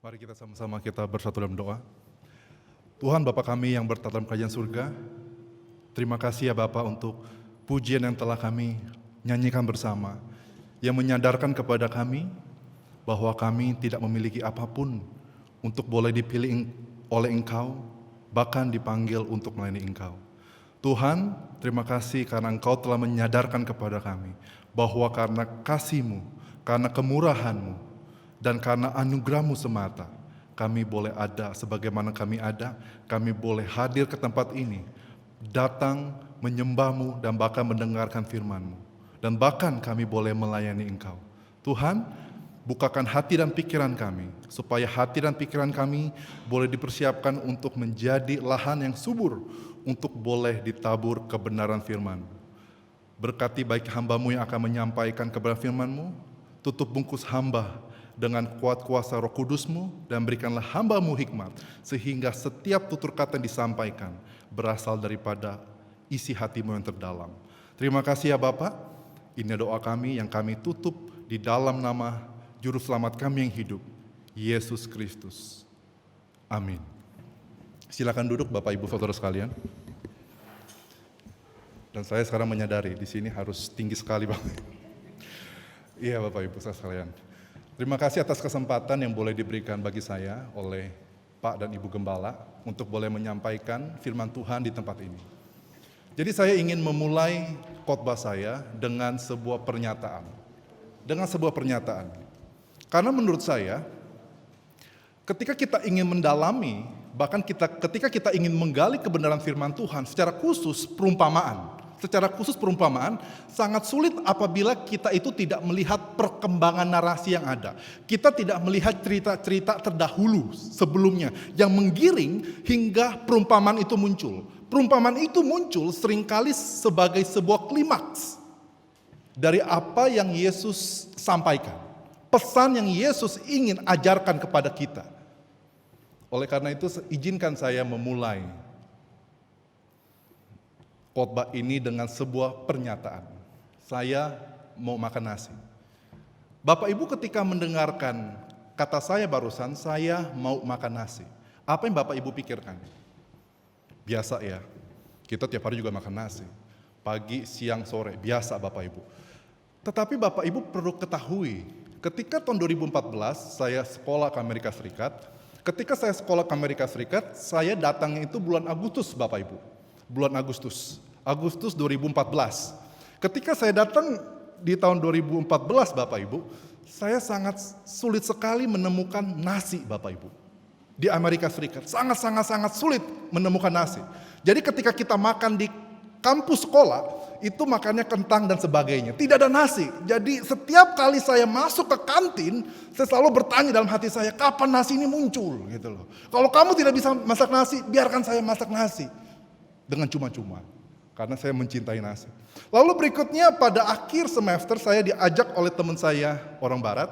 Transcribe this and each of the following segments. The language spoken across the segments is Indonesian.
Mari kita sama-sama kita bersatu dalam doa. Tuhan Bapa kami yang bertata dalam kerajaan surga, terima kasih ya Bapa untuk pujian yang telah kami nyanyikan bersama, yang menyadarkan kepada kami bahwa kami tidak memiliki apapun untuk boleh dipilih oleh Engkau, bahkan dipanggil untuk melayani Engkau. Tuhan, terima kasih karena Engkau telah menyadarkan kepada kami bahwa karena kasih-Mu, karena kemurahan-Mu, dan karena anugerah-Mu semata, kami boleh ada sebagaimana kami ada, kami boleh hadir ke tempat ini, datang menyembah-Mu dan bahkan mendengarkan firman-Mu. Dan bahkan kami boleh melayani Engkau. Tuhan, bukakan hati dan pikiran kami, supaya hati dan pikiran kami boleh dipersiapkan untuk menjadi lahan yang subur, untuk boleh ditabur kebenaran firman. Berkati baik hamba-Mu yang akan menyampaikan kebenaran firman-Mu, tutup bungkus hamba dengan kuat kuasa Roh Kudus-Mu, dan berikanlah hamba-Mu hikmat, sehingga setiap tutur kata yang disampaikan berasal daripada isi hati-Mu yang terdalam. Terima kasih ya Bapak, ini doa kami yang kami tutup di dalam nama Juru Selamat kami yang hidup, Yesus Kristus. Amin. Silakan duduk Bapak Ibu Saudara sekalian. Dan saya sekarang menyadari di sini harus tinggi sekali Bapak. Iya Bapak Ibu Saudara sekalian. Terima kasih atas kesempatan yang boleh diberikan bagi saya oleh Pak dan Ibu Gembala untuk boleh menyampaikan firman Tuhan di tempat ini. Jadi saya ingin memulai khotbah saya dengan sebuah pernyataan. Karena menurut saya, ketika kita ingin mendalami, bahkan ketika kita ingin menggali kebenaran firman Tuhan secara khusus perumpamaan, sangat sulit apabila kita itu tidak melihat perkembangan narasi yang ada. Kita tidak melihat cerita-cerita terdahulu sebelumnya yang menggiring hingga perumpamaan itu muncul. Perumpamaan itu muncul seringkali sebagai sebuah klimaks dari apa yang Yesus sampaikan. Pesan yang Yesus ingin ajarkan kepada kita. Oleh karena itu izinkan saya memulai khotbah ini dengan sebuah pernyataan. Saya mau makan nasi. Bapak Ibu ketika mendengarkan kata saya barusan, saya mau makan nasi. Apa yang Bapak Ibu pikirkan? Biasa ya, kita tiap hari juga makan nasi. Pagi, siang, sore, biasa Bapak Ibu. Tetapi Bapak Ibu perlu ketahui, ketika tahun 2014 saya sekolah ke Amerika Serikat, saya datangnya itu bulan Agustus Bapak Ibu. Bulan Agustus 2014. Ketika saya datang di tahun 2014 Bapak Ibu, saya sangat sulit sekali menemukan nasi Bapak Ibu. Di Amerika Serikat, sangat sulit menemukan nasi. Jadi ketika kita makan di kampus sekolah, itu makannya kentang dan sebagainya. Tidak ada nasi. Jadi setiap kali saya masuk ke kantin, saya selalu bertanya dalam hati saya, kapan nasi ini muncul? Gitu loh. Kalau kamu tidak bisa masak nasi, biarkan saya masak nasi. Dengan cuma-cuma. Karena saya mencintai nasi. Lalu berikutnya pada akhir semester saya diajak oleh teman saya orang barat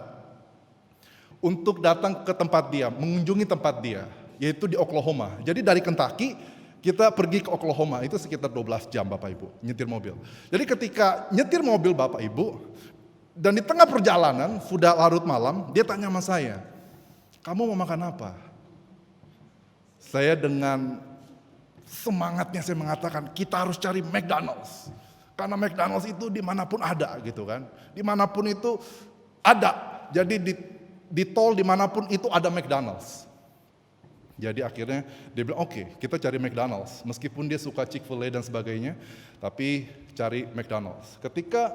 untuk datang ke tempat dia, mengunjungi tempat dia, yaitu di Oklahoma. Jadi dari Kentucky kita pergi ke Oklahoma, itu sekitar 12 jam Bapak Ibu, nyetir mobil. Jadi ketika nyetir mobil Bapak Ibu, dan di tengah perjalanan, sudah larut malam, dia tanya sama saya, kamu mau makan apa? Saya dengan semangatnya saya mengatakan, kita harus cari McDonald's. Karena McDonald's itu dimanapun ada gitu kan. Dimanapun itu ada. Jadi di tol dimanapun itu ada McDonald's. Jadi akhirnya dia bilang oke, kita cari McDonald's. Meskipun dia suka Chick-fil-A dan sebagainya, tapi cari McDonald's. Ketika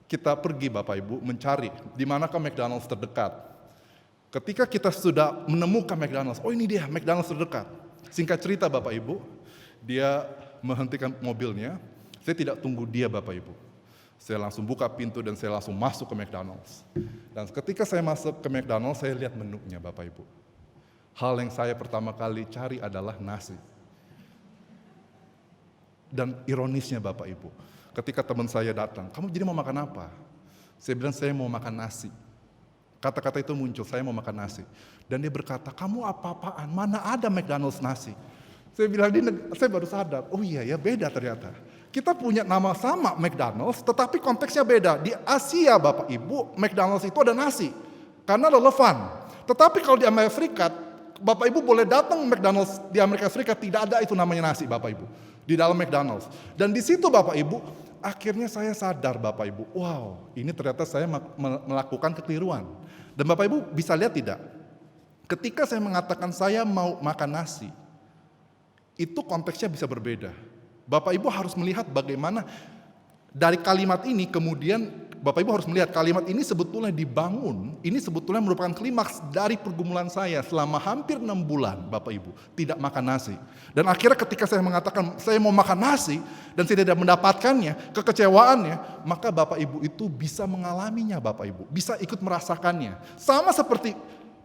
kita pergi Bapak Ibu mencari di manakah McDonald's terdekat. Ketika kita sudah menemukan McDonald's, oh ini dia McDonald's terdekat. Singkat cerita Bapak Ibu, dia menghentikan mobilnya. Saya tidak tunggu dia Bapak Ibu. Saya langsung buka pintu dan saya langsung masuk ke McDonald's. Dan ketika saya masuk ke McDonald's, saya lihat menunya Bapak Ibu. Hal yang saya pertama kali cari adalah nasi. Dan ironisnya Bapak Ibu, ketika teman saya datang, kamu jadi mau makan apa? Saya bilang saya mau makan nasi. Kata-kata itu muncul, saya mau makan nasi. Dan dia berkata, kamu apa-apaan, mana ada McDonald's nasi? Saya bilang, saya baru sadar, oh iya ya beda ternyata. Kita punya nama sama McDonald's, tetapi konteksnya beda. Di Asia Bapak Ibu, McDonald's itu ada nasi. Karena relevan. Tetapi kalau di Amerika Serikat, Bapak Ibu boleh datang McDonald's di Amerika Serikat, tidak ada itu namanya nasi Bapak Ibu. Di dalam McDonald's. Dan di situ Bapak Ibu, akhirnya saya sadar Bapak Ibu, wow, ini ternyata saya melakukan kekeliruan. Dan Bapak Ibu bisa lihat tidak? Ketika saya mengatakan saya mau makan nasi, itu konteksnya bisa berbeda. Bapak Ibu harus melihat bagaimana dari kalimat ini kemudian Bapak Ibu harus melihat kalimat ini sebetulnya dibangun, ini sebetulnya merupakan klimaks dari pergumulan saya selama hampir 6 bulan Bapak Ibu, tidak makan nasi. Dan akhirnya ketika saya mengatakan saya mau makan nasi dan saya tidak mendapatkannya, kekecewaannya, maka Bapak Ibu itu bisa mengalaminya Bapak Ibu, bisa ikut merasakannya. Sama seperti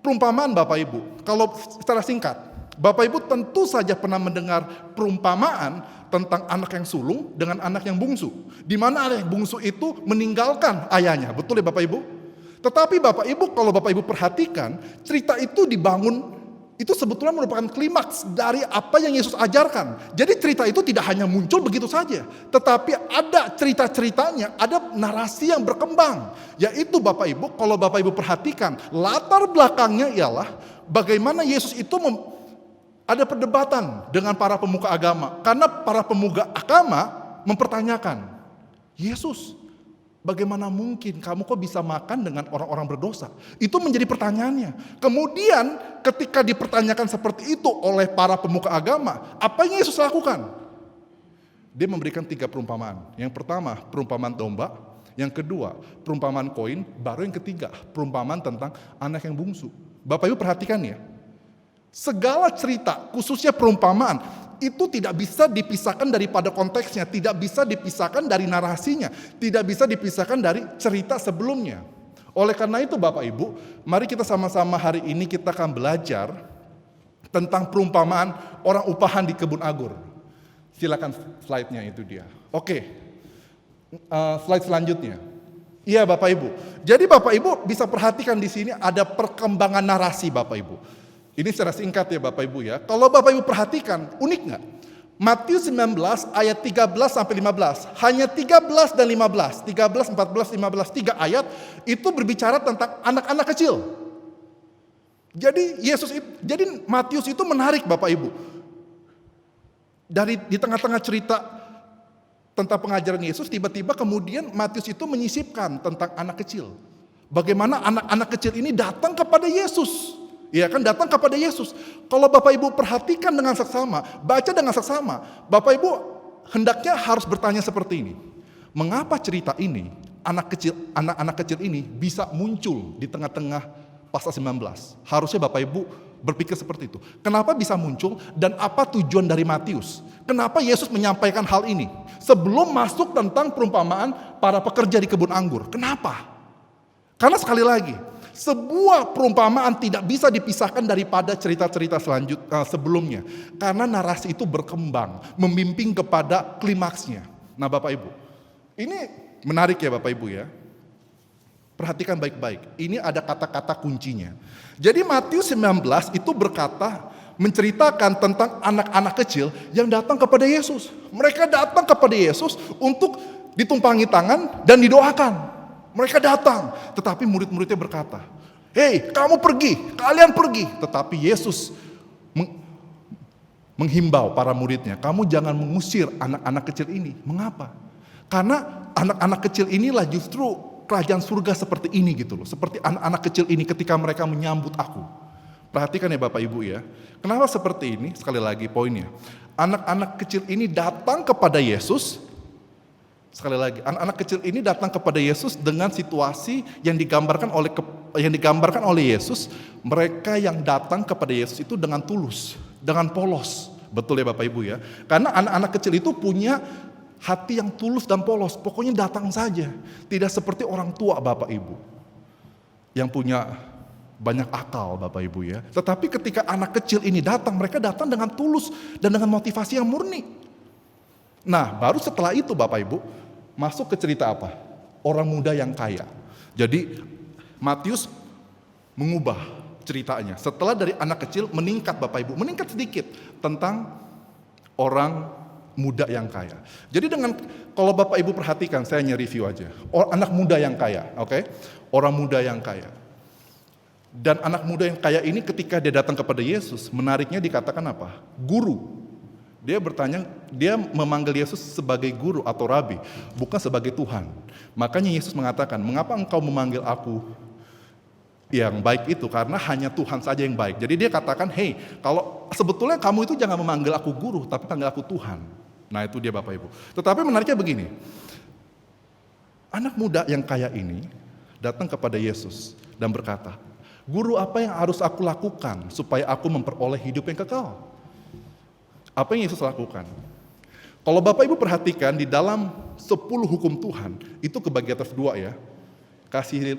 perumpamaan Bapak Ibu, kalau secara singkat, Bapak Ibu tentu saja pernah mendengar perumpamaan tentang anak yang sulung dengan anak yang bungsu. Di mana anak yang bungsu itu meninggalkan ayahnya, betul ya Bapak Ibu? Tetapi Bapak Ibu, kalau Bapak Ibu perhatikan, cerita itu dibangun, itu sebetulnya merupakan klimaks dari apa yang Yesus ajarkan. Jadi cerita itu tidak hanya muncul begitu saja, tetapi ada cerita-ceritanya, ada narasi yang berkembang. Yaitu Bapak Ibu, kalau Bapak Ibu perhatikan, latar belakangnya ialah bagaimana Yesus itu ada perdebatan dengan para pemuka agama. Karena para pemuka agama mempertanyakan, Yesus, bagaimana mungkin kamu kok bisa makan dengan orang-orang berdosa? Itu menjadi pertanyaannya. Kemudian ketika dipertanyakan seperti itu oleh para pemuka agama, apa yang Yesus lakukan? Dia memberikan 3 perumpamaan. Yang pertama, perumpamaan domba. Yang kedua, perumpamaan koin. Baru yang ketiga, perumpamaan tentang anak yang bungsu. Bapak Ibu perhatikan ya. Segala cerita, khususnya perumpamaan, itu tidak bisa dipisahkan daripada konteksnya, tidak bisa dipisahkan dari narasinya, tidak bisa dipisahkan dari cerita sebelumnya. Oleh karena itu Bapak Ibu, mari kita sama-sama hari ini kita akan belajar tentang perumpamaan orang upahan di kebun anggur. Silakan slide-nya itu dia. Oke, slide selanjutnya. Iya Bapak Ibu, jadi Bapak Ibu bisa perhatikan di sini ada perkembangan narasi Bapak Ibu. Ini secara singkat ya Bapak Ibu ya. Kalau Bapak Ibu perhatikan, unik nggak? Matius 19 ayat 13 sampai 15. Hanya 13 dan 15. 13, 14, 15, 3 ayat itu berbicara tentang anak-anak kecil. Jadi Matius itu menarik Bapak Ibu. Di tengah-tengah cerita tentang pengajaran Yesus, tiba-tiba kemudian Matius itu menyisipkan tentang anak kecil. Bagaimana anak-anak kecil ini datang kepada Yesus. Ya kan, datang kepada Yesus. Kalau Bapak Ibu perhatikan dengan seksama, baca dengan seksama, Bapak Ibu hendaknya harus bertanya seperti ini. Mengapa cerita ini, anak-anak kecil ini bisa muncul di tengah-tengah pasal 19? Harusnya Bapak Ibu berpikir seperti itu. Kenapa bisa muncul dan apa tujuan dari Matius? Kenapa Yesus menyampaikan hal ini? Sebelum masuk tentang perumpamaan para pekerja di kebun anggur. Kenapa? Karena sekali lagi, sebuah perumpamaan tidak bisa dipisahkan daripada cerita-cerita sebelumnya. Karena narasi itu berkembang, memimpin kepada klimaksnya. Nah Bapak Ibu, ini menarik ya Bapak Ibu ya. Perhatikan baik-baik, ini ada kata-kata kuncinya. Jadi Matius 19 itu menceritakan tentang anak-anak kecil yang datang kepada Yesus. Mereka datang kepada Yesus untuk ditumpangi tangan dan didoakan. Mereka datang, tetapi murid-muridnya berkata, "Hei, kamu pergi, kalian pergi." Tetapi Yesus menghimbau para muridnya, "Kamu jangan mengusir anak-anak kecil ini." Mengapa? Karena anak-anak kecil inilah justru kerajaan surga seperti ini gitu loh. Seperti anak-anak kecil ini ketika mereka menyambut aku. Perhatikan ya Bapak Ibu ya. Kenapa seperti ini? Sekali lagi poinnya. Anak-anak kecil ini datang kepada Yesus. Sekali lagi, anak-anak kecil ini datang kepada Yesus dengan situasi yang digambarkan oleh Yesus. Mereka yang datang kepada Yesus itu dengan tulus, dengan polos. Betul ya Bapak Ibu ya? Karena anak-anak kecil itu punya hati yang tulus dan polos. Pokoknya datang saja. Tidak seperti orang tua Bapak Ibu yang punya banyak akal Bapak Ibu ya. Tetapi ketika anak kecil ini datang, mereka datang dengan tulus dan dengan motivasi yang murni. Nah, baru setelah itu Bapak Ibu masuk ke cerita apa? Orang muda yang kaya. Jadi Matius mengubah ceritanya. Setelah dari anak kecil meningkat Bapak Ibu, meningkat sedikit tentang orang muda yang kaya. Jadi kalau Bapak Ibu perhatikan, saya hanya review aja. Anak muda yang kaya, oke? Orang muda yang kaya. Dan anak muda yang kaya ini ketika dia datang kepada Yesus, menariknya dikatakan apa? Guru. Dia bertanya, dia memanggil Yesus sebagai guru atau rabi, bukan sebagai Tuhan. Makanya Yesus mengatakan, mengapa engkau memanggil aku yang baik itu? Karena hanya Tuhan saja yang baik. Jadi dia katakan, hey, kalau sebetulnya kamu itu jangan memanggil aku guru, tapi panggil aku Tuhan. Nah itu dia Bapak Ibu. Tetapi menariknya begini, anak muda yang kaya ini datang kepada Yesus dan berkata, Guru, apa yang harus aku lakukan supaya aku memperoleh hidup yang kekal? Apa yang Yesus lakukan? Kalau Bapak Ibu perhatikan di dalam 10 hukum Tuhan, itu kebagi atas 2 ya.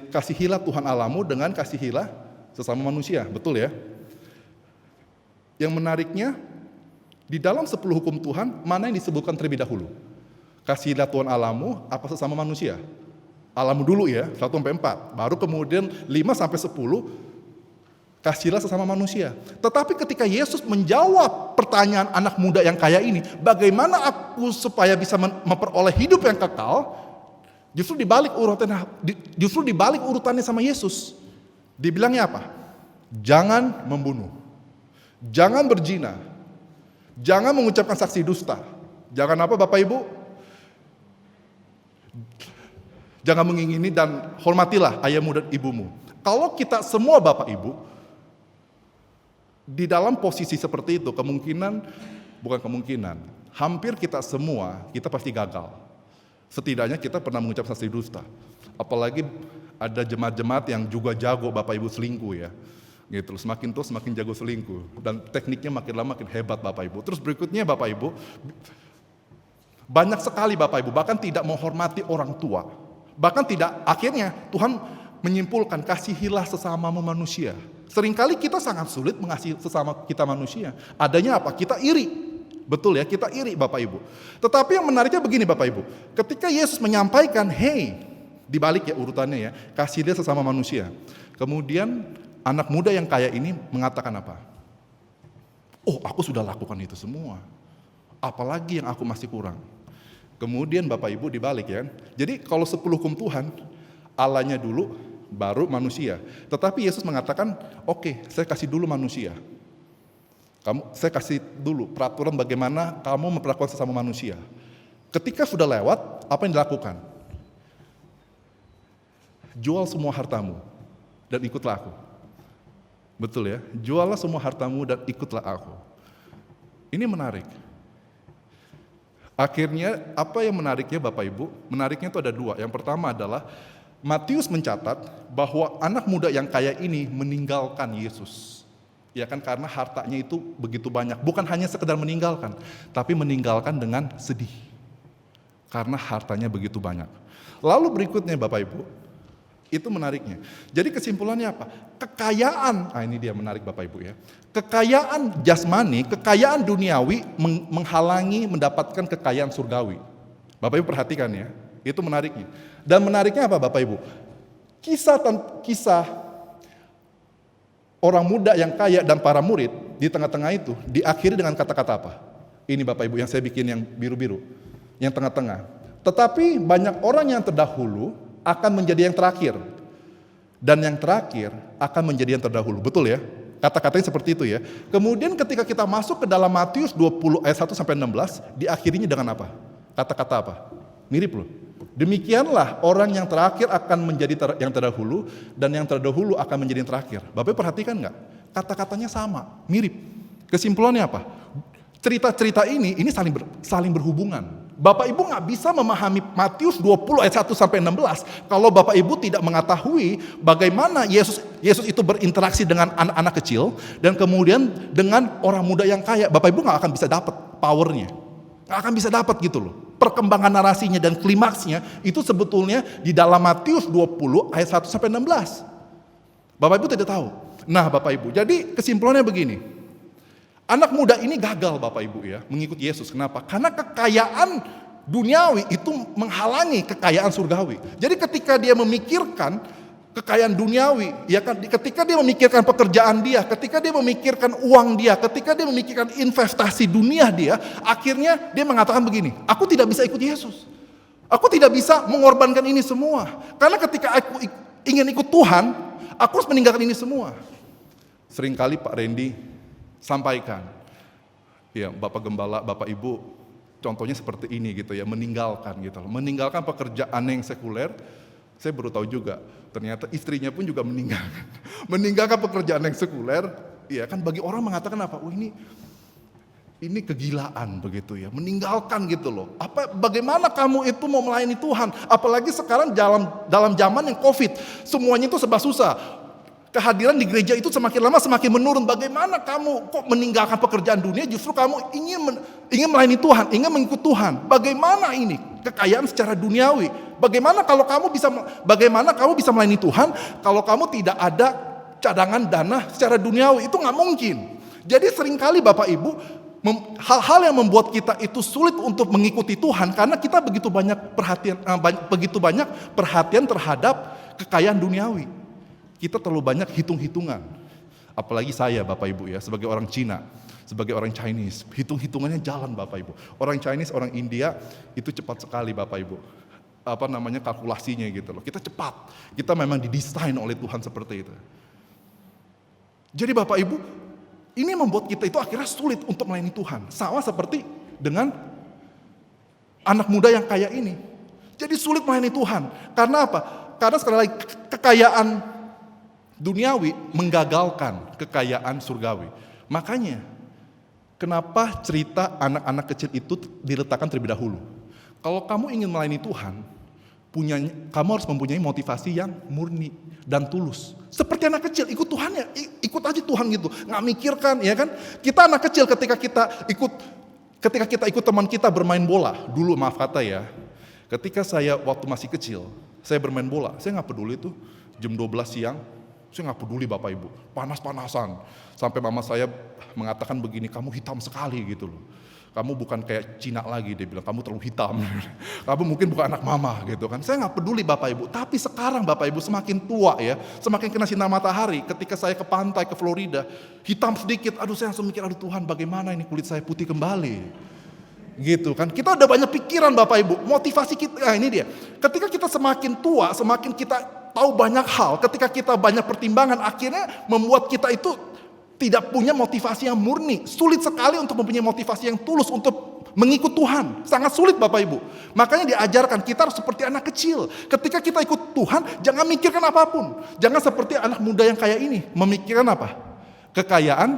Kasihilah Tuhan Allahmu dengan kasihilah sesama manusia, betul ya? Yang menariknya, di dalam 10 hukum Tuhan, mana yang disebutkan terlebih dahulu? Kasihilah Tuhan Allahmu apa sesama manusia? Allahmu dulu ya, 1-4. Baru kemudian 5-10, kasihlah sesama manusia. Tetapi ketika Yesus menjawab pertanyaan anak muda yang kaya ini, bagaimana aku supaya bisa memperoleh hidup yang kekal, justru dibalik urutannya sama Yesus. Dibilangnya apa? Jangan membunuh, jangan berzina, jangan mengucapkan saksi dusta. Jangan apa Bapak Ibu? Jangan mengingini dan hormatilah ayahmu dan ibumu. Kalau kita semua Bapak Ibu, di dalam posisi seperti itu, hampir kita semua, kita pasti gagal. Setidaknya kita pernah mengucapkan saksi dusta. Apalagi ada jemaat-jemaat yang juga jago Bapak Ibu selingkuh ya. Gitu, semakin tua semakin jago selingkuh. Dan tekniknya makin lama makin hebat Bapak Ibu. Terus berikutnya Bapak Ibu, banyak sekali Bapak Ibu, bahkan tidak menghormati orang tua. Bahkan tidak, akhirnya Tuhan menyimpulkan kasihilah sesamamu manusia. Seringkali kita sangat sulit mengasihi sesama kita manusia. Adanya apa? Kita iri. Betul ya, kita iri Bapak Ibu. Tetapi yang menariknya begini Bapak Ibu. Ketika Yesus menyampaikan, hey, dibalik ya urutannya ya, kasihilah sesama manusia. Kemudian anak muda yang kaya ini mengatakan apa? Oh, aku sudah lakukan itu semua. Apalagi yang aku masih kurang. Kemudian Bapak Ibu dibalik ya. Jadi kalau 10 hukum Tuhan, Allahnya dulu, baru manusia. Tetapi Yesus mengatakan, oke, saya kasih dulu manusia. Saya kasih dulu peraturan bagaimana kamu memperlakukan sesama manusia. Ketika sudah lewat, apa yang dilakukan? Jual semua hartamu dan ikutlah aku. Betul ya? Juallah semua hartamu dan ikutlah aku. Ini menarik. Akhirnya apa yang menariknya Bapak Ibu? Menariknya itu ada 2. Yang pertama adalah Matius mencatat bahwa anak muda yang kaya ini meninggalkan Yesus. Ya kan, karena hartanya itu begitu banyak. Bukan hanya sekedar meninggalkan, tapi meninggalkan dengan sedih. Karena hartanya begitu banyak. Lalu berikutnya Bapak Ibu, itu menariknya. Jadi kesimpulannya apa? Kekayaan, ini dia menarik Bapak Ibu ya. Kekayaan jasmani, kekayaan duniawi menghalangi mendapatkan kekayaan surgawi. Bapak Ibu perhatikan ya, itu menariknya. Dan menariknya apa Bapak Ibu? Kisah orang muda yang kaya dan para murid di tengah-tengah itu diakhiri dengan kata-kata apa? Ini Bapak Ibu yang saya bikin yang biru-biru, yang tengah-tengah. Tetapi banyak orang yang terdahulu akan menjadi yang terakhir. Dan yang terakhir akan menjadi yang terdahulu. Betul ya? Kata-katanya seperti itu ya. Kemudian ketika kita masuk ke dalam Matius 20 ayat 1-16, diakhirinya dengan apa? Kata-kata apa? Mirip loh. Demikianlah orang yang terakhir akan menjadi yang terdahulu, dan yang terdahulu akan menjadi yang terakhir. Bapak perhatikan nggak? Kata-katanya sama, mirip. Kesimpulannya apa? Cerita-cerita ini saling berhubungan. Bapak Ibu nggak bisa memahami Matius 20 ayat 1-16 kalau Bapak Ibu tidak mengetahui bagaimana Yesus itu berinteraksi dengan anak-anak kecil dan kemudian dengan orang muda yang kaya. Bapak Ibu nggak akan bisa dapat powernya, nggak akan bisa dapat gitu loh. Perkembangan narasinya dan klimaksnya itu sebetulnya di dalam Matius 20 ayat 1-16. Bapak Ibu tidak tahu. Nah Bapak Ibu, jadi kesimpulannya begini. Anak muda ini gagal Bapak Ibu ya mengikut Yesus. Kenapa? Karena kekayaan duniawi itu menghalangi kekayaan surgawi. Jadi ketika dia memikirkan kekayaan duniawi, ya kan, ketika dia memikirkan pekerjaan dia, ketika dia memikirkan uang dia, ketika dia memikirkan investasi dunia dia, akhirnya dia mengatakan begini, aku tidak bisa ikut Yesus. Aku tidak bisa mengorbankan ini semua. Karena ketika aku ingin ikut Tuhan, Aku harus meninggalkan ini semua. Seringkali Pak Randy sampaikan, ya Bapak Gembala, Bapak Ibu, contohnya seperti ini gitu ya, meninggalkan gitu loh. Meninggalkan pekerjaan yang sekuler. Saya baru tahu juga, ternyata istrinya pun juga meninggalkan. Meninggalkan pekerjaan yang sekuler, ya kan bagi orang mengatakan apa? Oh ini kegilaan begitu ya, meninggalkan gitu loh. Bagaimana kamu itu mau melayani Tuhan? Apalagi sekarang dalam zaman yang COVID, semuanya itu serba susah. Kehadiran di gereja itu semakin lama semakin menurun. Bagaimana kamu kok meninggalkan pekerjaan dunia, justru kamu ingin melayani Tuhan, ingin mengikut Tuhan. Bagaimana ini? Kekayaan secara duniawi. Bagaimana kamu bisa melayani Tuhan kalau kamu tidak ada cadangan dana secara duniawi? Itu nggak mungkin. Jadi seringkali Bapak Ibu, hal-hal yang membuat kita itu sulit untuk mengikuti Tuhan karena kita begitu banyak perhatian terhadap kekayaan duniawi. Kita terlalu banyak hitung-hitungan. Apalagi saya Bapak Ibu ya, sebagai orang Cina, sebagai orang Chinese, hitung-hitungannya jalan Bapak Ibu. Orang Chinese, orang India itu cepat sekali Bapak Ibu. Kalkulasinya gitu loh. Kita cepat. Kita memang didesain oleh Tuhan seperti itu. Jadi Bapak Ibu, ini membuat kita itu akhirnya sulit untuk melayani Tuhan. Sama seperti dengan anak muda yang kaya ini. Jadi sulit melayani Tuhan. Karena apa? Karena sekali lagi kekayaan duniawi menggagalkan kekayaan surgawi. Makanya kenapa cerita anak-anak kecil itu diletakkan terlebih dahulu. Kalau kamu ingin melayani Tuhan, kamu harus mempunyai motivasi yang murni dan tulus. Seperti anak kecil, ikut Tuhan ya, ikut aja Tuhan gitu. Nggak mikirkan, ya kan? Kita anak kecil ketika kita ikut teman kita bermain bola. Dulu maaf kata ya, ketika saya waktu masih kecil, saya bermain bola. Saya nggak peduli tuh, jam 12 siang, saya nggak peduli Bapak Ibu, panas-panasan. Sampai mama saya mengatakan begini, kamu hitam sekali gitu loh. Kamu bukan kayak Cina lagi, dia bilang, kamu terlalu hitam. Kamu mungkin bukan anak mama gitu kan. Saya nggak peduli Bapak Ibu, tapi sekarang Bapak Ibu semakin tua ya, semakin kena sinar matahari. Ketika saya ke pantai, ke Florida, hitam sedikit, aduh saya langsung mikir, aduh Tuhan bagaimana ini kulit saya putih kembali. Gitu kan, kita udah banyak pikiran Bapak Ibu, motivasi kita, ini dia. Ketika kita semakin tua, semakin kita tahu banyak hal, ketika kita banyak pertimbangan, akhirnya membuat kita itu tidak punya motivasi yang murni. Sulit sekali untuk mempunyai motivasi yang tulus untuk mengikut Tuhan. Sangat sulit Bapak Ibu. Makanya diajarkan kita harus seperti anak kecil. Ketika kita ikut Tuhan, jangan mikirkan apapun. Jangan seperti anak muda yang kaya ini. Memikirkan apa? Kekayaan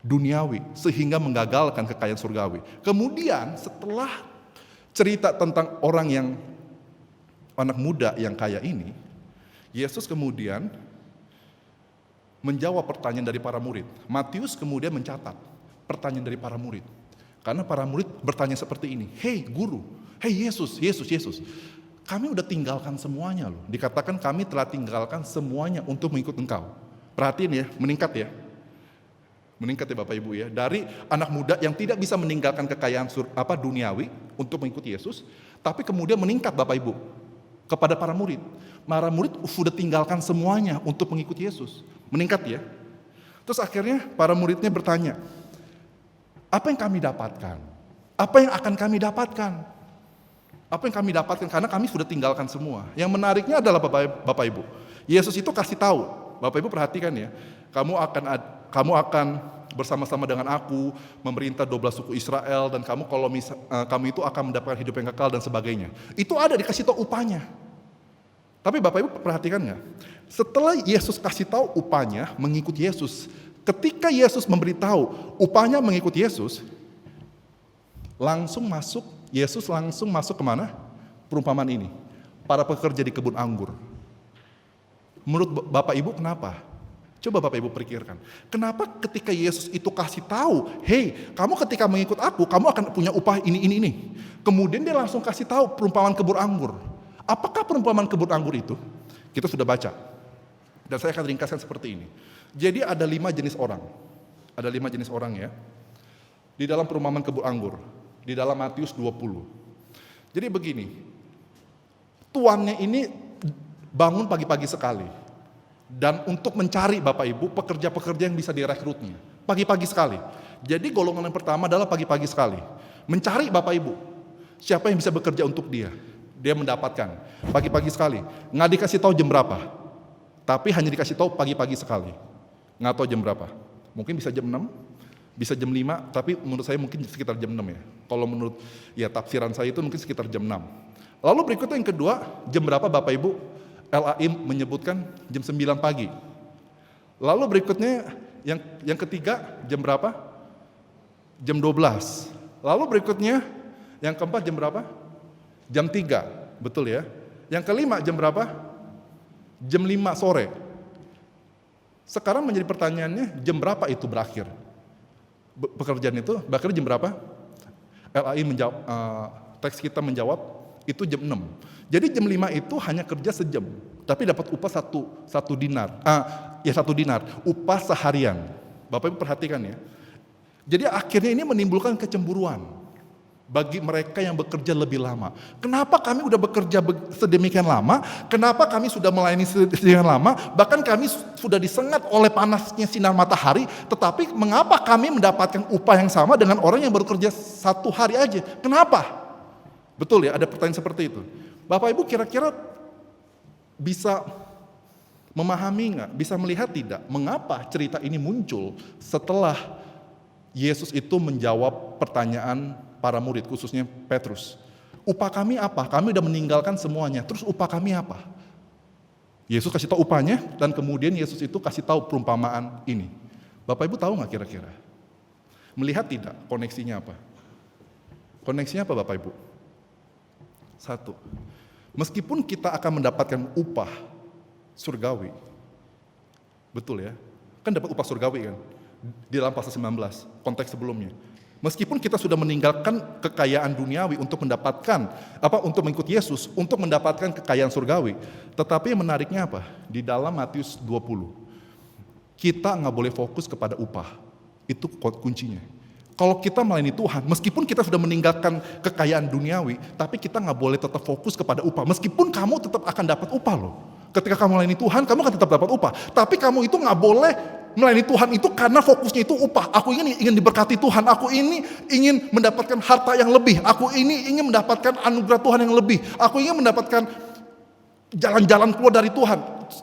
duniawi. Sehingga menggagalkan kekayaan surgawi. Kemudian setelah cerita tentang orang yang anak muda yang kaya ini, Yesus kemudian menjawab pertanyaan dari para murid. Matius kemudian mencatat pertanyaan dari para murid. Karena para murid bertanya seperti ini, "Hei guru, hei Yesus, kami udah tinggalkan semuanya loh." Dikatakan kami telah tinggalkan semuanya untuk mengikut Engkau. Perhatiin ya, meningkat ya. Meningkat ya Bapak Ibu ya. Dari anak muda yang tidak bisa meninggalkan kekayaan duniawi untuk mengikuti Yesus, tapi kemudian meningkat Bapak Ibu kepada para murid. Para murid sudah tinggalkan semuanya untuk mengikuti Yesus. Meningkat ya. Terus akhirnya para muridnya bertanya, apa yang kami dapatkan? Apa yang akan kami dapatkan? Apa yang kami dapatkan? Karena kami sudah tinggalkan semua. Yang menariknya adalah Bapak Ibu, Yesus itu kasih tahu. Bapak Ibu perhatikan ya, kamu akan bersama-sama dengan aku memerintah 12 suku Israel, dan kamu itu akan mendapatkan hidup yang kekal dan sebagainya. Itu ada dikasih tahu upahnya. Tapi Bapak Ibu perhatikan nggak? Setelah Yesus kasih tahu upahnya mengikuti Yesus, ketika Yesus memberitahu upahnya mengikuti Yesus, Yesus langsung masuk kemana? Perumpamaan ini, para pekerja di kebun anggur. Menurut Bapak Ibu kenapa? Coba Bapak Ibu pikirkan. Kenapa ketika Yesus itu kasih tahu, "Hei, kamu ketika mengikut aku, kamu akan punya upah ini." Kemudian dia langsung kasih tahu perumpamaan kebun anggur. Apakah perumpamaan kebun anggur itu? Kita sudah baca. Dan saya akan ringkaskan seperti ini. Jadi ada 5 jenis orang. Ada 5 jenis orang ya. Di dalam perumpamaan kebun anggur. Di dalam Matius 20. Jadi begini. Tuannya ini bangun pagi-pagi sekali. Dan untuk mencari Bapak Ibu pekerja-pekerja yang bisa direkrutnya. Pagi-pagi sekali. Jadi golongan yang pertama adalah pagi-pagi sekali. Mencari Bapak Ibu. Siapa yang bisa bekerja untuk dia. Dia mendapatkan. Pagi-pagi sekali. Nggak dikasih tahu jam berapa. Tapi hanya dikasih tahu pagi-pagi sekali. Nggak tahu jam berapa. Mungkin bisa jam 6, bisa jam 5, tapi menurut saya mungkin sekitar jam 6 ya. Kalau menurut ya tafsiran saya itu mungkin sekitar jam 6. Lalu berikutnya yang kedua, jam berapa Bapak Ibu? LAI menyebutkan jam 9 pagi. Lalu berikutnya yang ketiga jam berapa? Jam 12. Lalu berikutnya yang keempat jam berapa? Jam 3, betul ya. Yang kelima jam berapa? Jam 5 sore. Sekarang menjadi pertanyaannya, jam berapa itu berakhir? Pekerjaan itu berakhir jam berapa? LAI menjawab, teks kita menjawab, itu jam 6. Jadi jam 5 itu hanya kerja sejam, tapi dapat upah satu dinar. Satu dinar, upah seharian. Bapak Ibu perhatikan ya. Jadi akhirnya ini menimbulkan kecemburuan bagi mereka yang bekerja lebih lama. Kenapa kami udah bekerja sedemikian lama? Kenapa kami sudah melayani sedemikian lama? Bahkan kami sudah disengat oleh panasnya sinar matahari, tetapi mengapa kami mendapatkan upah yang sama dengan orang yang baru kerja 1 hari aja? Kenapa? Betul ya, ada pertanyaan seperti itu. Bapak Ibu kira-kira bisa memahami nggak? Bisa melihat tidak? Mengapa cerita ini muncul setelah Yesus itu menjawab pertanyaan para murid, khususnya Petrus. Upah kami apa? Kami udah meninggalkan semuanya. Terus upah kami apa? Yesus kasih tahu upahnya, dan kemudian Yesus itu kasih tahu perumpamaan ini. Bapak Ibu tahu nggak kira-kira? Melihat tidak koneksinya apa? Koneksinya apa Bapak Ibu? 1. Meskipun kita akan mendapatkan upah surgawi, betul ya? Kan dapat upah surgawi kan? Di dalam pasal 19, konteks sebelumnya. Meskipun kita sudah meninggalkan kekayaan duniawi untuk mendapatkan untuk mengikut Yesus, untuk mendapatkan kekayaan surgawi. Tetapi yang menariknya apa? Di dalam Matius 20, kita nggak boleh fokus kepada upah. Itu kuncinya. Kalau kita melayani Tuhan, meskipun kita sudah meninggalkan kekayaan duniawi, tapi kita nggak boleh tetap fokus kepada upah. Meskipun kamu tetap akan dapat upah loh. Ketika kamu melayani Tuhan, kamu akan tetap dapat upah. Tapi kamu itu nggak boleh melayani Tuhan itu karena fokusnya itu upah. Aku ingin diberkati Tuhan. Aku ini ingin mendapatkan harta yang lebih. Aku ini ingin mendapatkan anugerah Tuhan yang lebih. Aku ingin mendapatkan jalan-jalan keluar dari Tuhan.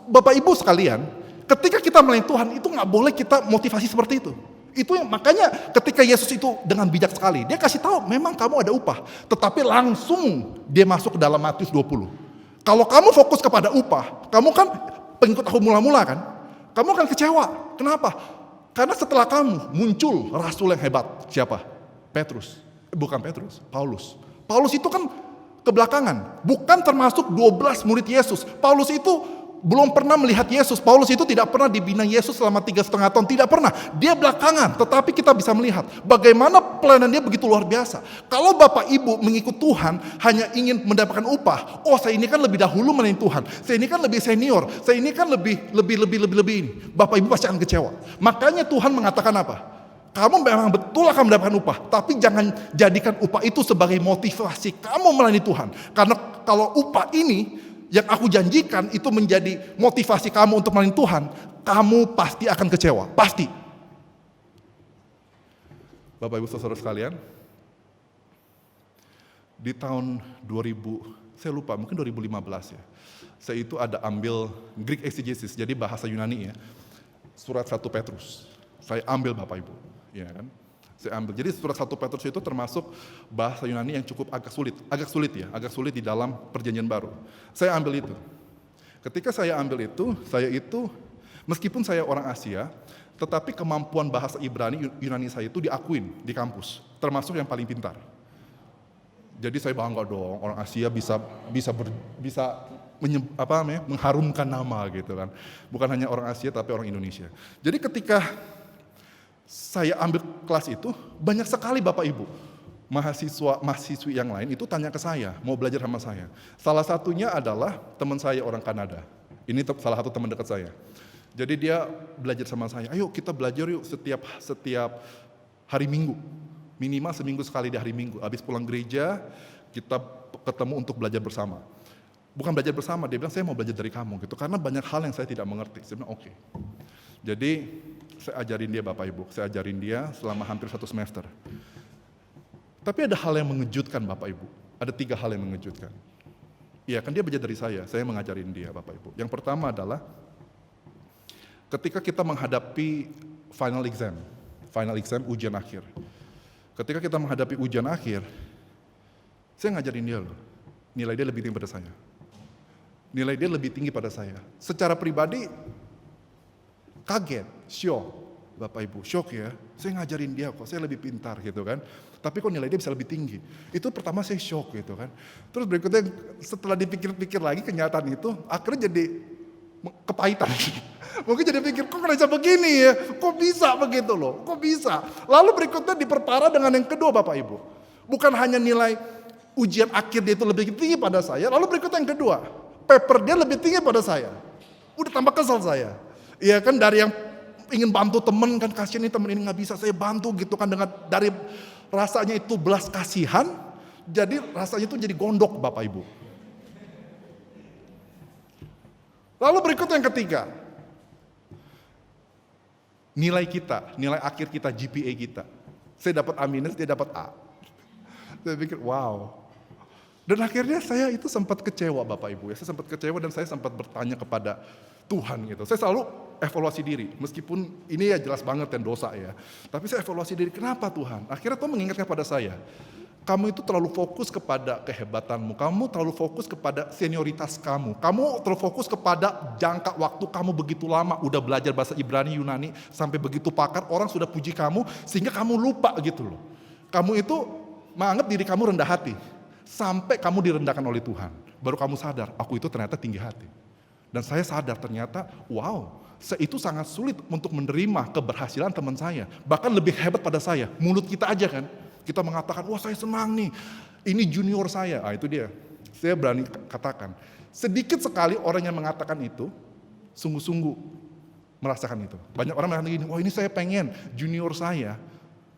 Bapak Ibu sekalian, ketika kita melayani Tuhan itu nggak boleh kita motivasi seperti itu. Itu yang makanya ketika Yesus itu dengan bijak sekali, dia kasih tahu memang kamu ada upah. Tetapi langsung dia masuk ke dalam Matius 20. Kalau kamu fokus kepada upah, kamu kan pengikut aku mula-mula kan? Kamu akan kecewa. Kenapa? Karena setelah kamu muncul rasul yang hebat. Siapa? Petrus. Bukan Petrus, Paulus. Paulus itu kan kebelakangan. Bukan termasuk 12 murid Yesus. Paulus itu belum pernah melihat Yesus. Paulus itu tidak pernah dibina Yesus selama 3,5 tahun. Tidak pernah. Dia belakangan. Tetapi kita bisa melihat bagaimana pelayanan dia begitu luar biasa. Kalau Bapak Ibu mengikut Tuhan hanya ingin mendapatkan upah. Oh, saya ini kan lebih dahulu melayani Tuhan. Saya ini kan lebih senior. Saya ini kan lebih ini. Bapak Ibu pasti akan kecewa. Makanya Tuhan mengatakan apa? Kamu memang betul akan mendapatkan upah. Tapi jangan jadikan upah itu sebagai motivasi kamu melayani Tuhan. Karena kalau upah ini yang aku janjikan itu menjadi motivasi kamu untuk melayani Tuhan, kamu pasti akan kecewa, pasti. Bapak Ibu Saudara sekalian, di tahun 2000, saya lupa, mungkin 2015 ya, saya itu ada ambil Greek Exegesis, jadi bahasa Yunani ya, surat 1 Petrus, saya ambil Bapak Ibu, ya kan? Saya ambil. Jadi surat 1 Petrus itu termasuk bahasa Yunani yang cukup agak sulit di dalam perjanjian baru. Saya ambil itu. Ketika saya ambil itu, meskipun saya orang Asia, tetapi kemampuan bahasa Ibrani, Yunani saya itu diakuin di kampus, termasuk yang paling pintar. Jadi saya bangga dong, orang Asia bisa mengharumkan nama gitu kan. Bukan hanya orang Asia tapi orang Indonesia. Jadi ketika saya ambil kelas itu, banyak sekali Bapak Ibu, mahasiswi yang lain itu tanya ke saya, mau belajar sama saya. Salah satunya adalah teman saya orang Kanada. Ini salah satu teman dekat saya. Jadi dia belajar sama saya, ayo kita belajar yuk setiap hari Minggu. Minimal seminggu sekali di hari Minggu. Habis pulang gereja, kita ketemu untuk belajar bersama. Bukan belajar bersama, dia bilang saya mau belajar dari kamu gitu. Karena banyak hal yang saya tidak mengerti. Saya bilang oke. Jadi saya ajarin dia Bapak Ibu, saya ajarin dia selama hampir 1 semester. Tapi ada hal yang mengejutkan Bapak Ibu, ada 3 hal yang mengejutkan. Iya kan dia belajar dari saya mengajarin dia Bapak Ibu. Yang pertama adalah Ketika kita menghadapi final exam ujian akhir. Ketika kita menghadapi ujian akhir, saya ngajarin dia loh, nilai dia lebih tinggi pada saya. Nilai dia lebih tinggi pada saya. Secara pribadi, kaget, syok. Bapak Ibu, syok ya, saya ngajarin dia kok, saya lebih pintar gitu kan. Tapi kok nilai dia bisa lebih tinggi. Itu pertama saya syok gitu kan. Terus berikutnya setelah dipikir-pikir lagi kenyataan itu, akhirnya jadi kepahitan. Mungkin jadi pikir, kok bisa begini ya, kok bisa begitu loh, kok bisa. Lalu berikutnya diperparah dengan yang kedua Bapak Ibu. Bukan hanya nilai ujian akhir dia itu lebih tinggi pada saya, lalu berikutnya yang kedua, paper dia lebih tinggi pada saya. Udah tambah kesel saya. Iya kan, dari yang ingin bantu temen kan, kasihan nih temen ini nggak bisa, saya bantu gitu kan, dengan dari rasanya itu belas kasihan, jadi rasanya itu jadi gondok Bapak Ibu. Lalu berikutnya yang ketiga, nilai kita, nilai akhir kita, GPA kita. Saya dapat A minus, dia dapat A. Saya pikir, wow. Dan akhirnya saya itu sempat kecewa Bapak Ibu ya, saya sempat kecewa dan saya sempat bertanya kepada Tuhan gitu. Saya selalu evaluasi diri, meskipun ini ya jelas banget yang dosa ya. Tapi saya evaluasi diri, kenapa Tuhan? Akhirnya Tuhan mengingatkan pada saya, kamu itu terlalu fokus kepada kehebatanmu, kamu terlalu fokus kepada senioritas kamu terlalu fokus kepada jangka waktu kamu begitu lama, udah belajar bahasa Ibrani, Yunani, sampai begitu pakar, orang sudah puji kamu, sehingga kamu lupa gitu loh. Kamu itu menganggap diri kamu rendah hati, sampai kamu direndahkan oleh Tuhan, baru kamu sadar, aku itu ternyata tinggi hati. Dan saya sadar ternyata, wow, saya itu sangat sulit untuk menerima keberhasilan teman saya. Bahkan lebih hebat pada saya, mulut kita aja kan. Kita mengatakan, wah saya senang nih, ini junior saya. Itu dia, saya berani katakan. Sedikit sekali orang yang mengatakan itu, sungguh-sungguh merasakan itu. Banyak orang mengatakan gini, wah ini saya pengen, junior saya,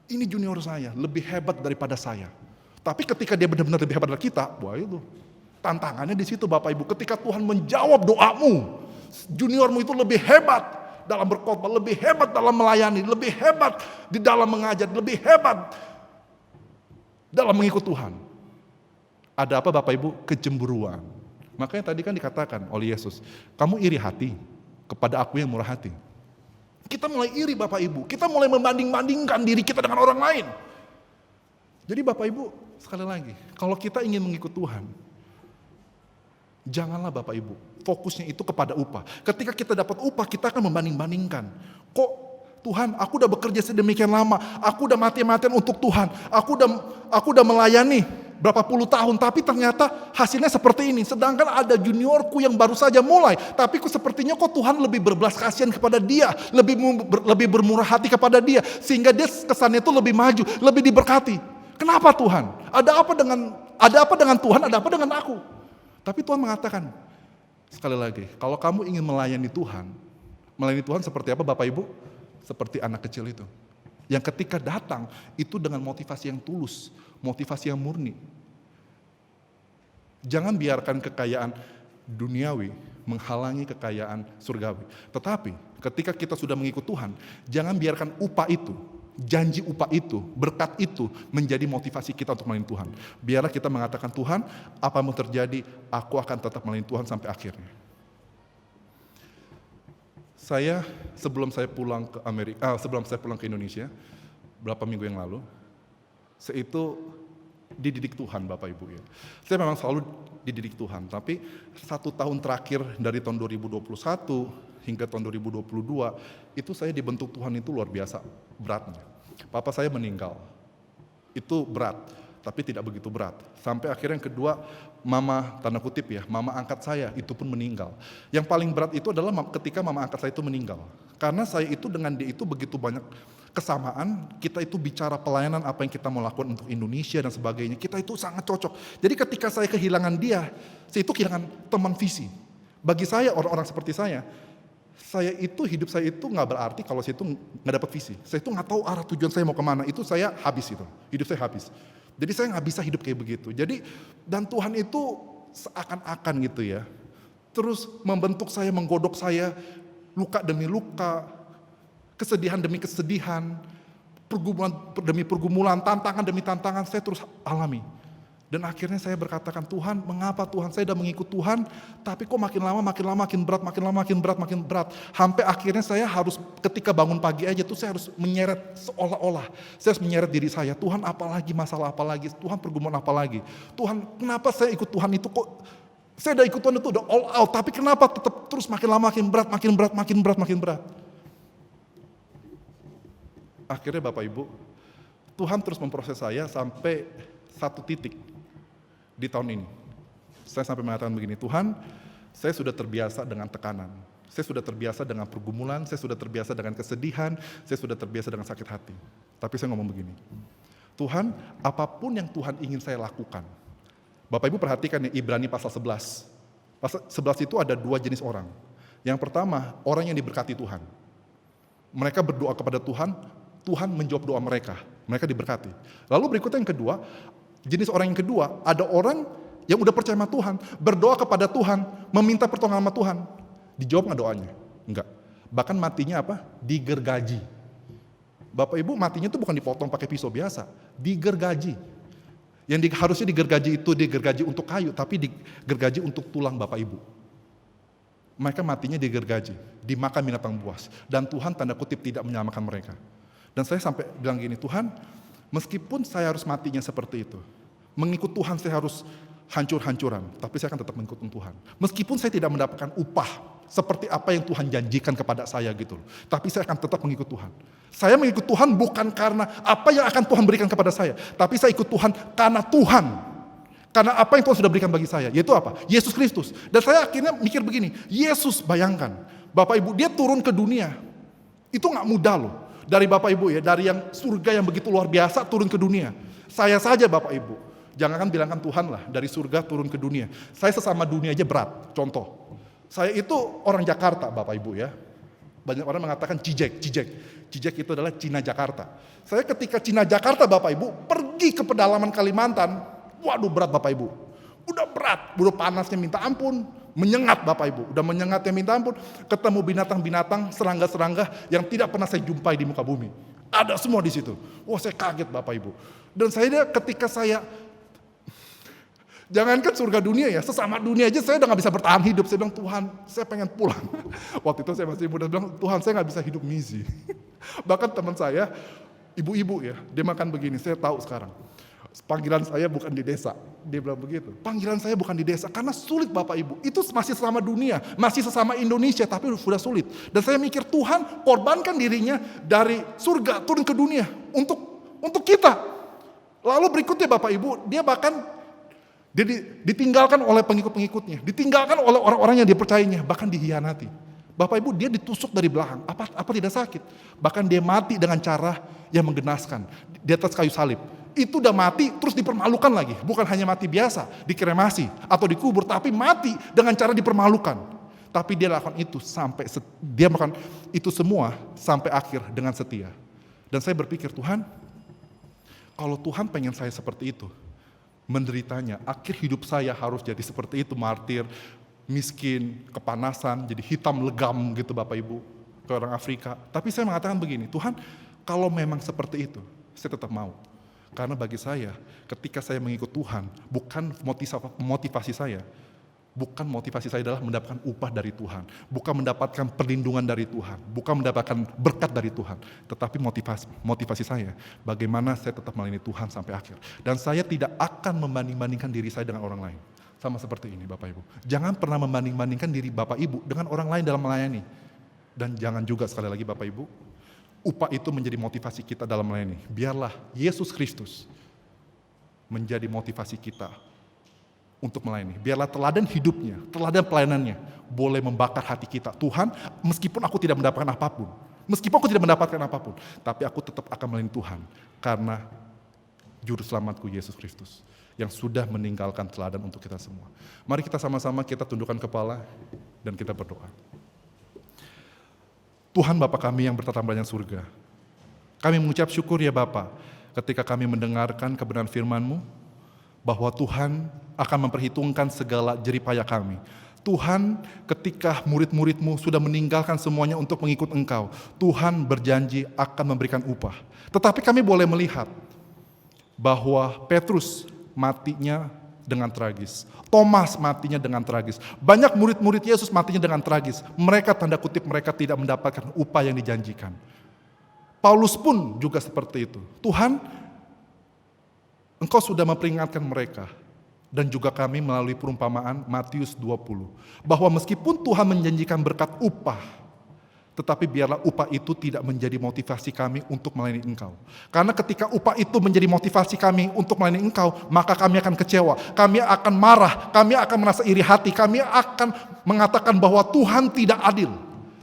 ini junior saya, lebih hebat daripada saya. Tapi ketika dia benar-benar lebih hebat dari kita, wah itu tantangannya di situ Bapak Ibu. Ketika Tuhan menjawab doamu, juniormu itu lebih hebat dalam berkhotbah, lebih hebat dalam melayani, lebih hebat di dalam mengajar, lebih hebat dalam mengikut Tuhan. Ada apa Bapak Ibu? Kecemburuan. Makanya tadi kan dikatakan oleh Yesus, kamu iri hati kepada aku yang murah hati. Kita mulai iri Bapak Ibu, kita mulai membanding-bandingkan diri kita dengan orang lain. Jadi Bapak Ibu, sekali lagi, kalau kita ingin mengikut Tuhan, janganlah Bapak Ibu, fokusnya itu kepada upah. Ketika kita dapat upah, kita akan membanding-bandingkan. Kok Tuhan, aku udah bekerja sedemikian lama, aku udah mati-matian untuk Tuhan, aku udah melayani berapa puluh tahun, tapi ternyata hasilnya seperti ini. Sedangkan ada juniorku yang baru saja mulai, tapi sepertinya kok Tuhan lebih berbelas kasihan kepada dia, lebih bermurah hati kepada dia, sehingga dia kesannya itu lebih maju, lebih diberkati. Kenapa Tuhan? Ada apa dengan Tuhan? Ada apa dengan aku? Tapi Tuhan mengatakan, sekali lagi, kalau kamu ingin melayani Tuhan seperti apa Bapak Ibu? Seperti anak kecil itu. Yang ketika datang, itu dengan motivasi yang tulus, motivasi yang murni. Jangan biarkan kekayaan duniawi menghalangi kekayaan surgawi. Tetapi ketika kita sudah mengikut Tuhan, jangan biarkan upah itu, janji upah itu, berkat itu menjadi motivasi kita untuk melayani Tuhan. Biarlah kita mengatakan, Tuhan, apa yang terjadi, aku akan tetap melayani Tuhan sampai akhirnya. Sebelum saya pulang ke Indonesia, berapa minggu yang lalu, saya itu dididik Tuhan Bapak Ibu ya. Saya memang selalu dididik Tuhan, tapi 1 tahun terakhir dari tahun 2021 hingga tahun 2022, itu saya dibentuk Tuhan itu luar biasa beratnya. Papa saya meninggal, itu berat, tapi tidak begitu berat. Sampai akhirnya yang kedua, mama, tanda kutip ya, mama angkat saya itu pun meninggal. Yang paling berat itu adalah ketika mama angkat saya itu meninggal. Karena saya itu dengan dia itu begitu banyak kesamaan, kita itu bicara pelayanan apa yang kita mau lakukan untuk Indonesia dan sebagainya, kita itu sangat cocok. Jadi ketika saya kehilangan dia, saya itu kehilangan teman visi. Bagi saya, orang-orang seperti saya hidup saya itu nggak berarti kalau saya itu nggak dapat visi. Saya itu nggak tahu arah tujuan saya mau kemana, itu saya habis itu, hidup saya habis. Jadi saya nggak bisa hidup kayak begitu. Jadi dan Tuhan itu seakan-akan gitu ya, terus membentuk saya, menggodok saya, luka demi luka, kesedihan demi kesedihan, pergumulan demi pergumulan, tantangan demi tantangan saya terus alami. Dan akhirnya saya berkatakan, Tuhan, mengapa Tuhan saya sudah mengikut Tuhan, tapi kok makin lama makin berat, makin berat. Sampai akhirnya saya harus ketika bangun pagi aja tuh saya harus menyeret seolah-olah. Saya harus menyeret diri saya, Tuhan apalagi masalah apalagi, Tuhan pergumulan apalagi. Tuhan kenapa saya ikut Tuhan itu kok, saya udah ikut Tuhan itu udah all out, tapi kenapa tetap terus makin lama makin berat. Akhirnya Bapak Ibu, Tuhan terus memproses saya sampai satu titik. Di tahun ini, saya sampai mengatakan begini, Tuhan, saya sudah terbiasa dengan tekanan, saya sudah terbiasa dengan pergumulan, saya sudah terbiasa dengan kesedihan, saya sudah terbiasa dengan sakit hati. Tapi saya ngomong begini, Tuhan, apapun yang Tuhan ingin saya lakukan. Bapak Ibu perhatikan ya, Ibrani pasal 11. Pasal 11 itu ada dua jenis orang. Yang pertama, orang yang diberkati Tuhan. Mereka berdoa kepada Tuhan, Tuhan menjawab doa mereka diberkati. Lalu berikutnya yang kedua, jenis orang yang kedua, ada orang yang udah percaya sama Tuhan, berdoa kepada Tuhan, meminta pertolongan sama Tuhan. Dijawab nggak doanya? Enggak. Bahkan matinya apa? Digergaji. Bapak Ibu matinya itu bukan dipotong pakai pisau biasa, digergaji. Yang harusnya digergaji itu digergaji untuk kayu, tapi digergaji untuk tulang Bapak Ibu. Mereka matinya digergaji, dimakan binatang buas. Dan Tuhan tanda kutip tidak menyelamatkan mereka. Dan saya sampai bilang gini, Tuhan, meskipun saya harus matinya seperti itu, mengikut Tuhan saya harus hancur-hancuran, tapi saya akan tetap mengikut Tuhan. Meskipun saya tidak mendapatkan upah seperti apa yang Tuhan janjikan kepada saya gitu loh, tapi saya akan tetap mengikut Tuhan. Saya mengikut Tuhan bukan karena apa yang akan Tuhan berikan kepada saya, tapi saya ikut Tuhan karena Tuhan. Karena apa yang Tuhan sudah berikan bagi saya, yaitu apa? Yesus Kristus. Dan saya akhirnya mikir begini, Yesus, bayangkan, Bapak Ibu, dia turun ke dunia, itu gak mudah loh. Dari Bapak Ibu ya, dari yang surga yang begitu luar biasa turun ke dunia. Saya saja Bapak Ibu, jangankan bilangkan Tuhan lah, dari surga turun ke dunia. Saya sesama dunia aja berat, contoh. Saya itu orang Jakarta Bapak Ibu ya. Banyak orang mengatakan Cijek itu adalah Cina Jakarta. Saya ketika Cina Jakarta Bapak Ibu, pergi ke pedalaman Kalimantan, waduh berat Bapak Ibu. Udah berat, udah panasnya minta ampun. Menyengat Bapak Ibu, udah menyengatnya minta ampun, ketemu binatang-binatang, serangga-serangga yang tidak pernah saya jumpai di muka bumi. Ada semua di situ. Wah saya kaget Bapak Ibu. Dan saya ketika saya, jangankan surga dunia ya, sesama dunia aja saya udah gak bisa bertahan hidup. Saya bilang, Tuhan saya pengen pulang. Waktu itu saya masih muda, bilang, Tuhan saya gak bisa hidup misi. Bahkan teman saya, ibu-ibu ya, dia makan begini, saya tahu sekarang. Panggilan saya bukan di desa, dia bilang begitu. Panggilan saya bukan di desa, karena sulit Bapak Ibu. Itu masih sesama dunia, masih sesama Indonesia, tapi sudah sulit. Dan saya mikir Tuhan korbankan dirinya dari surga turun ke dunia untuk kita. Lalu berikutnya Bapak Ibu, dia bahkan ditinggalkan oleh pengikut-pengikutnya, ditinggalkan oleh orang-orang yang dia percayanya, bahkan dihianati. Bapak Ibu, dia ditusuk dari belakang, apa tidak sakit? Bahkan dia mati dengan cara yang menggenaskan di atas kayu salib. Itu udah mati terus dipermalukan lagi, bukan hanya mati biasa, dikremasi atau dikubur, tapi mati dengan cara dipermalukan. Tapi dia lakukan itu dia melakukan itu semua sampai akhir dengan setia. Dan saya berpikir, Tuhan, kalau Tuhan pengen saya seperti itu, menderitanya, akhir hidup saya harus jadi seperti itu, martir, miskin, kepanasan, jadi hitam legam gitu Bapak Ibu, ke orang Afrika. Tapi saya mengatakan begini, Tuhan, kalau memang seperti itu, saya tetap mau. Karena bagi saya, ketika saya mengikut Tuhan, bukan motivasi saya adalah mendapatkan upah dari Tuhan, bukan mendapatkan perlindungan dari Tuhan, bukan mendapatkan berkat dari Tuhan, tetapi motivasi saya, bagaimana saya tetap melayani Tuhan sampai akhir. Dan saya tidak akan membanding-bandingkan diri saya dengan orang lain. Sama seperti ini Bapak Ibu. Jangan pernah membanding-bandingkan diri Bapak Ibu dengan orang lain dalam melayani. Dan jangan juga sekali lagi Bapak Ibu, upah itu menjadi motivasi kita dalam melayani. Biarlah Yesus Kristus menjadi motivasi kita untuk melayani. Biarlah teladan hidupnya, teladan pelayanannya boleh membakar hati kita. Tuhan, meskipun aku tidak mendapatkan apapun, tapi aku tetap akan melayani Tuhan karena juru selamatku Yesus Kristus yang sudah meninggalkan teladan untuk kita semua. Mari kita sama-sama kita tundukkan kepala dan kita berdoa. Tuhan Bapa kami yang bertata di surga, kami mengucap syukur ya Bapa, ketika kami mendengarkan kebenaran firman-Mu, bahwa Tuhan akan memperhitungkan segala jeripaya kami. Tuhan, ketika murid-murid-Mu sudah meninggalkan semuanya untuk mengikut Engkau, Tuhan berjanji akan memberikan upah. Tetapi kami boleh melihat bahwa Petrus matinya dengan tragis. Thomas matinya dengan tragis. Banyak murid-murid Yesus matinya dengan tragis. Mereka tanda kutip mereka tidak mendapatkan upah yang dijanjikan. Paulus pun juga seperti itu. Tuhan, Engkau sudah memperingatkan mereka. Dan juga kami melalui perumpamaan Matius 20. Bahwa meskipun Tuhan menjanjikan berkat upah, tetapi biarlah upah itu tidak menjadi motivasi kami untuk melayani Engkau. Karena ketika upah itu menjadi motivasi kami untuk melayani Engkau, maka kami akan kecewa, kami akan marah, kami akan merasa iri hati, kami akan mengatakan bahwa Tuhan tidak adil.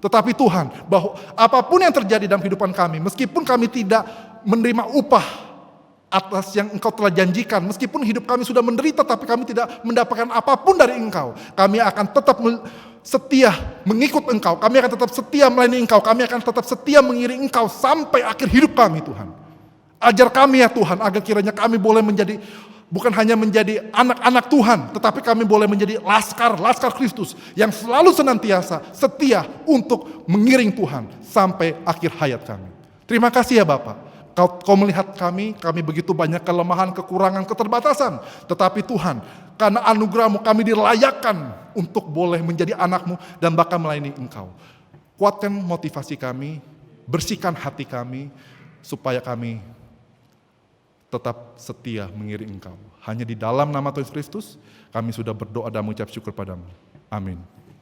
Tetapi Tuhan, bahwa apapun yang terjadi dalam kehidupan kami, meskipun kami tidak menerima upah atas yang Engkau telah janjikan, meskipun hidup kami sudah menderita, tapi kami tidak mendapatkan apapun dari Engkau, kami akan tetap setia mengikut Engkau, kami akan tetap setia melayani Engkau, kami akan tetap setia mengiring Engkau sampai akhir hidup kami Tuhan. Ajar kami ya Tuhan, agar kiranya kami boleh menjadi, bukan hanya menjadi anak-anak Tuhan, tetapi kami boleh menjadi laskar Kristus yang selalu senantiasa setia untuk mengiring Tuhan sampai akhir hayat kami. Terima kasih ya Bapak. Kau melihat kami begitu banyak kelemahan, kekurangan, keterbatasan. Tetapi Tuhan, karena anugerah-Mu kami dilayakkan untuk boleh menjadi anak-Mu dan bahkan melayani Engkau. Kuatkan motivasi kami, bersihkan hati kami, supaya kami tetap setia mengiring Engkau. Hanya di dalam nama Tuhan Yesus Kristus, kami sudah berdoa dan mengucap syukur padamu. Amin.